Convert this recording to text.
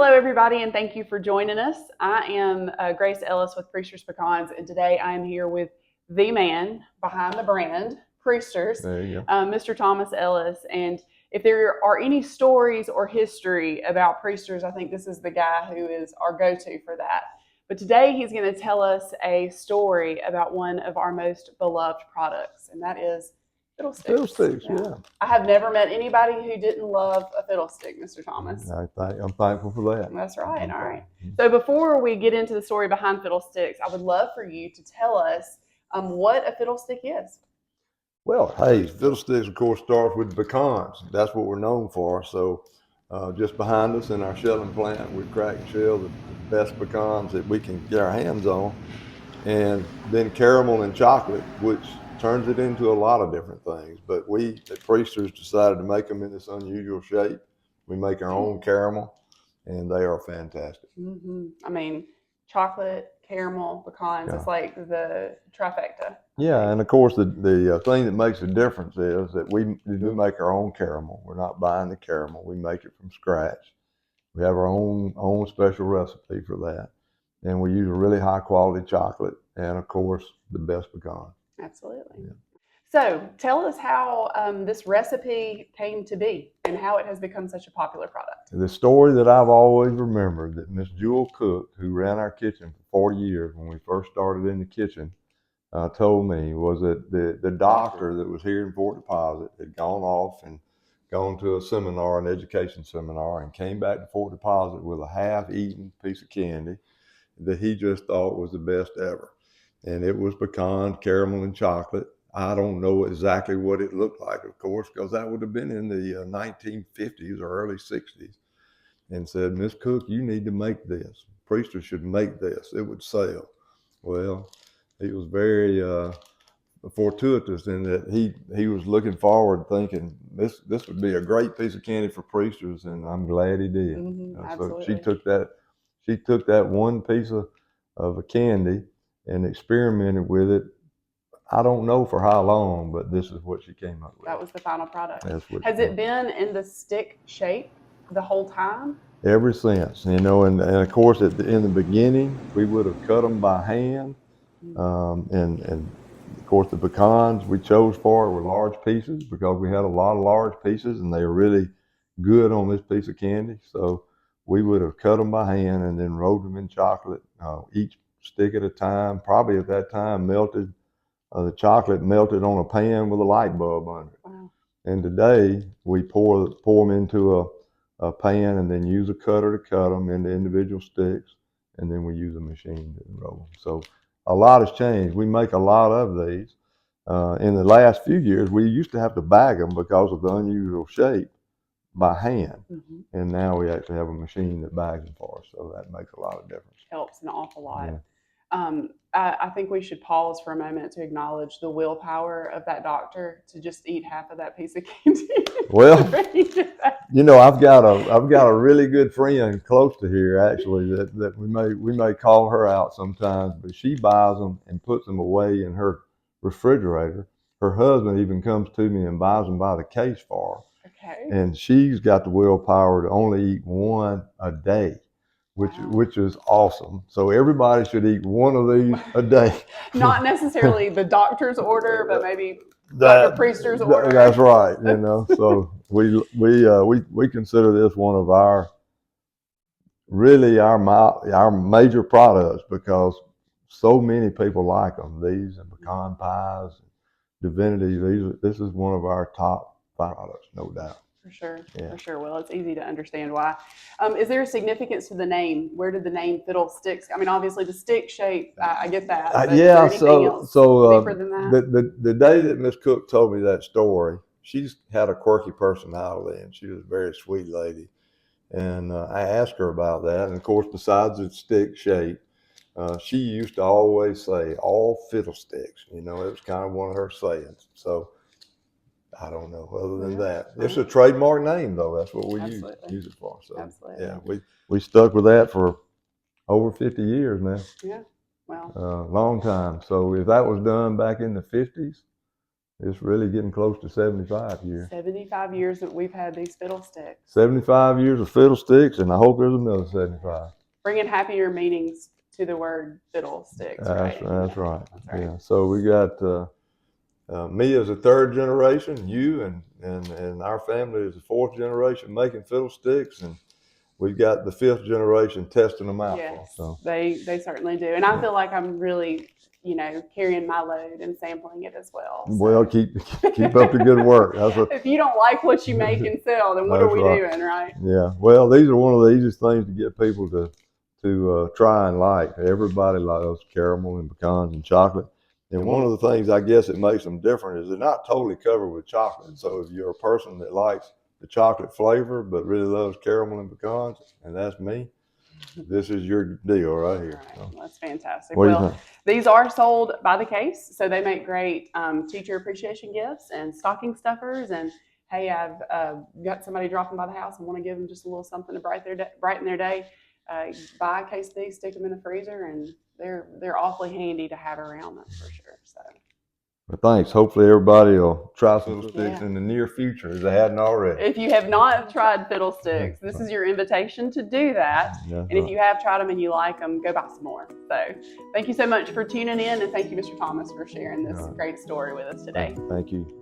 Hello, everybody, and thank you for joining us. I am Grace Ellis with Priesters Pecans, and today I am here with the man behind the brand, Priesters, There you go. Mr. Thomas Ellis. And if there are any stories or history about Priesters, I think this is the guy who is our go-to for that. But today he's going to tell us a story about one of our most beloved products, and that is fiddlesticks. Fiddlesticks, yeah. I have never met anybody who didn't love a fiddlestick, Mr. Thomas. I'm thankful for that. That's right. All right. So before we get into the story behind fiddlesticks, I would love for you to tell us what a fiddlestick is. Well, hey, fiddlesticks, of course, starts with the pecans. That's what we're known for. So just behind us in our shelling plant, we crack and shell the best pecans that we can get our hands on. And then caramel and chocolate, which turns it into a lot of different things. But we, at Priesters, decided to make them in this unusual shape. We make our own caramel, and they are fantastic. Mm-hmm. I mean, chocolate, caramel, pecans, yeah. It's like the trifecta. Yeah, and of course, the thing that makes a difference is that we do make our own caramel. We're not buying the caramel. We make it from scratch. We have our own special recipe for that. And we use a really high quality chocolate and, of course, the best pecan. Absolutely. Yeah. So tell us how this recipe came to be and how it has become such a popular product. The story that I've always remembered that Miss Jewel Cook, who ran our kitchen for 40 years when we first started in the kitchen, told me was that the doctor that was here in Fort Deposit had gone off and gone to a seminar, an education seminar, and came back to Fort Deposit with a half-eaten piece of candy that he just thought was the best ever. And it was pecan, caramel, and chocolate. I don't know exactly what it looked like, of course, because that would have been in the 1950s or early 60s. And said, Miss Cook, you need to make this. Priesters should make this. It would sell. Well, he was very fortuitous in that he was looking forward, thinking this would be a great piece of candy for Priesters, and I'm glad he did. Mm-hmm, so she took that one piece of a candy and experimented with it. I don't know for how long, but this is what she came up with. That was the final product. Has it been in the stick shape the whole time? Ever since, and of course, in the beginning, we would have cut them by hand, and of course, the pecans we chose for were large pieces because we had a lot of large pieces, and they were really good on this piece of candy. So we would have cut them by hand and then rolled them in chocolate, each stick at a time. Probably at that time melted. The chocolate melted on a pan with a light bulb under it. Wow. And today we pour them into a pan and then use a cutter to cut them into individual sticks, and then we use a machine to roll them. So a lot has changed. We make a lot of these. In the last few years, we used to have to bag them because of the unusual shape by hand. Mm-hmm. And now we actually have a machine that bags them for us, so that makes a lot of difference. Helps an awful lot. Yeah. I think we should pause for a moment to acknowledge the willpower of that doctor to just eat half of that piece of candy. Well, I've got a really good friend close to here actually that we may call her out sometimes, but she buys them and puts them away in her refrigerator. Her husband even comes to me and buys them by the case for her. Okay. And she's got the willpower to only eat one a day. Which is awesome. So everybody should eat one of these a day. Not necessarily the doctor's order, but maybe Dr. Priester's order. That's right. So we consider this one of our major products because so many people like them. These and pecan pies, divinity. This is one of our top 5 products, no doubt. For sure, yeah. For sure. Well, it's easy to understand why. Is there a significance to the name? Where did the name Fiddlesticks? I mean, obviously the stick shape, I get that. But yeah. Is there anything else deeper than that? The day that Miss Cook told me that story, she's had a quirky personality, and she was a very sweet lady. And I asked her about that, and of course, besides the stick shape, she used to always say, "All fiddlesticks." It was kind of one of her sayings. So. I don't know. Other than that, it's a trademark name, though. That's what we use it for. So, absolutely. Yeah, we stuck with that for over 50 years now. Yeah, wow. Long time. So if that was done back in the 50s, it's really getting close to 75 years. 75 years that we've had these fiddlesticks. 75 years of fiddlesticks, and I hope there's another 75. Bringing happier meanings to the word fiddlesticks, right? That's right. That's right. Yeah. So we got me as a third generation, you and our family is the fourth generation making fiddlesticks, and we've got the fifth generation testing them out. Yes, so they certainly do, and I feel like I'm really, carrying my load and sampling it as well. So. Well, keep up the good work. If you don't like what you make and sell, then what are we doing, right? Yeah. Well, these are one of the easiest things to get people to try and like. Everybody loves caramel and pecans and chocolate. And one of the things I guess that makes them different is they're not totally covered with chocolate. So if you're a person that likes the chocolate flavor but really loves caramel and pecans, and that's me, this is your deal right here. Right. So, that's fantastic. Well, these are sold by the case, so they make great teacher appreciation gifts and stocking stuffers. And hey, I've got somebody dropping by the house and want to give them just a little something to brighten their day. Buy a case of these, stick them in the freezer, and they're awfully handy to have around, that's for sure. So. Well, thanks. Hopefully everybody will try fiddlesticks in the near future if they hadn't already. If you have not tried fiddlesticks, this is your invitation to do that. And if you have tried them and you like them, go buy some more. So thank you so much for tuning in, and thank you, Mr. Thomas, for sharing this great story with us today. Thank you.